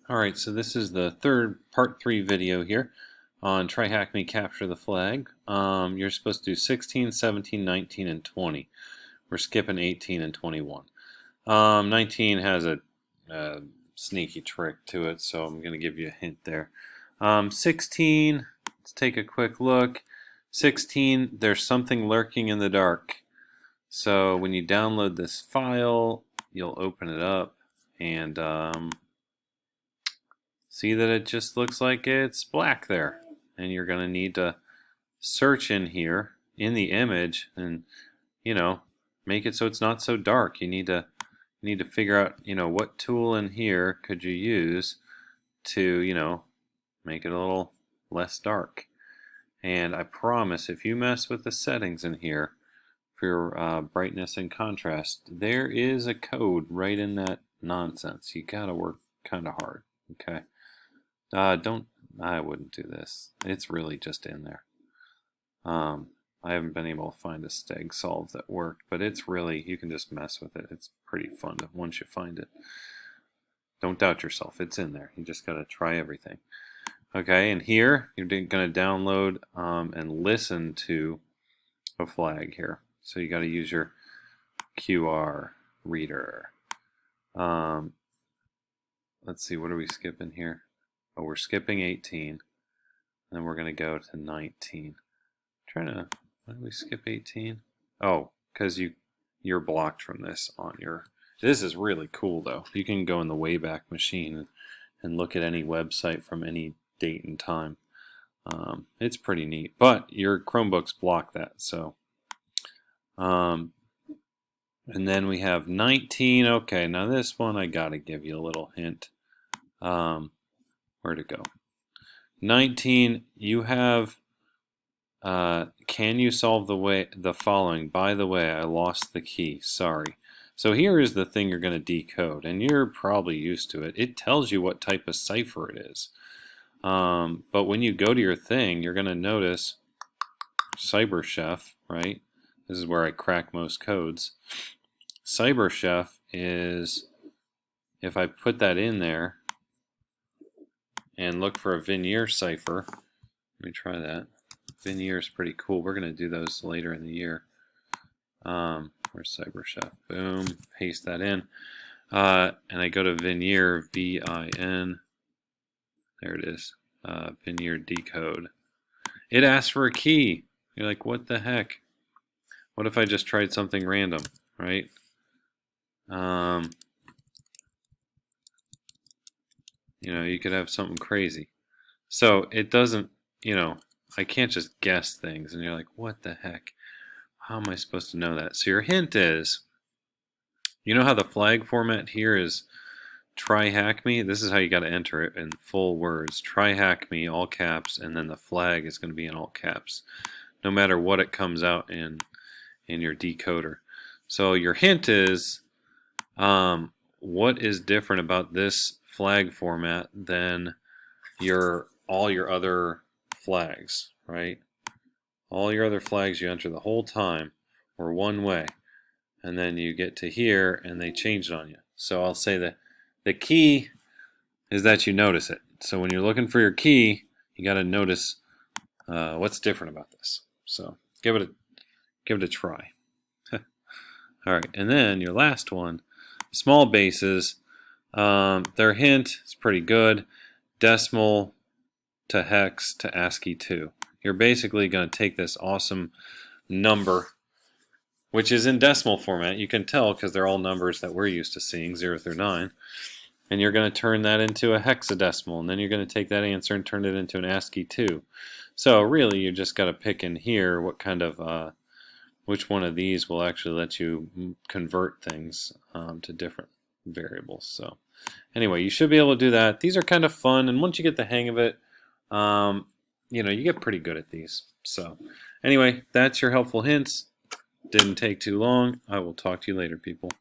Alright, so this is the part 3 video here on TryHackMe Capture the Flag. You're supposed to do 16, 17, 19, and 20. We're skipping 18 and 21. 19 has a sneaky trick to it, so I'm going to give you a hint there. 16, let's take a quick look. 16, there's something lurking in the dark. So when you download this file, you'll open it up and see that it just looks like it's black there, and you're going to need to search in here in the image and make it so it's not so dark. You need to figure out what tool in here could you use to make it a little less dark. And I promise if you mess with the settings in here for your brightness and contrast, there is a code right in that nonsense. You gotta work kind of hard. Okay. I wouldn't do this. It's really just in there. I haven't been able to find a steg solve that worked, but it's really, you can just mess with it. It's pretty fun once you find it. Don't doubt yourself. It's in there. You just got to try everything. Okay, and here you're going to download and listen to a flag here. So you got to use your QR reader. Let's see, what are we skipping here? Oh, we're skipping 18, then we're going to go to 19. Why did we skip 18? Oh, because you're blocked from this on your. This is really cool though. You can go in the Wayback Machine and look at any website from any date and time. It's pretty neat, but your Chromebooks block that. So, and then we have 19. Okay, now this one I gotta give you a little hint. Where'd it go? 19, you have can you solve the following? By the way, I lost the key. Sorry. So here is the thing you're going to decode, and you're probably used to it. It tells you what type of cipher it is. But when you go to your thing, you're going to notice CyberChef, right? This is where I crack most codes. CyberChef is, if I put that in there and look for a Veneer cipher, let me try that. Veneer is pretty cool. We're going to do those later in the year. Where's CyberChef? Boom. Paste that in. And I go to Veneer, V-I-N. There it is. Veneer decode. It asks for a key. You're like, what the heck? What if I just tried something random, right? You could have something crazy. So it doesn't, I can't just guess things, and you're like, what the heck? How am I supposed to know that? So your hint is, you know how the flag format here is TryHackMe? This is how you got to enter it in full words. TryHackMe, all caps, and then the flag is going to be in all caps, no matter what it comes out in your decoder. So your hint is, what is different about this flag format than all your other flags, right? All your other flags you enter the whole time or one way, and then you get to here and they change it on you. So I'll say that the key is that you notice it. So when you're looking for your key, you got to notice what's different about this. So give it a try. All right, and then your last one, small bases. Their hint is pretty good. Decimal to hex to ASCII 2. You're basically going to take this awesome number, which is in decimal format. You can tell because they're all numbers that we're used to seeing, 0 through 9. And you're going to turn that into a hexadecimal. And then you're going to take that answer and turn it into an ASCII 2. So really, you just got to pick in here what kind of, which one of these will actually let you convert things to different variables. So anyway, you should be able to do that. These are kind of fun, and once you get the hang of it, you get pretty good at these. So anyway, that's your helpful hints. Didn't take too long. I will talk to you later, people.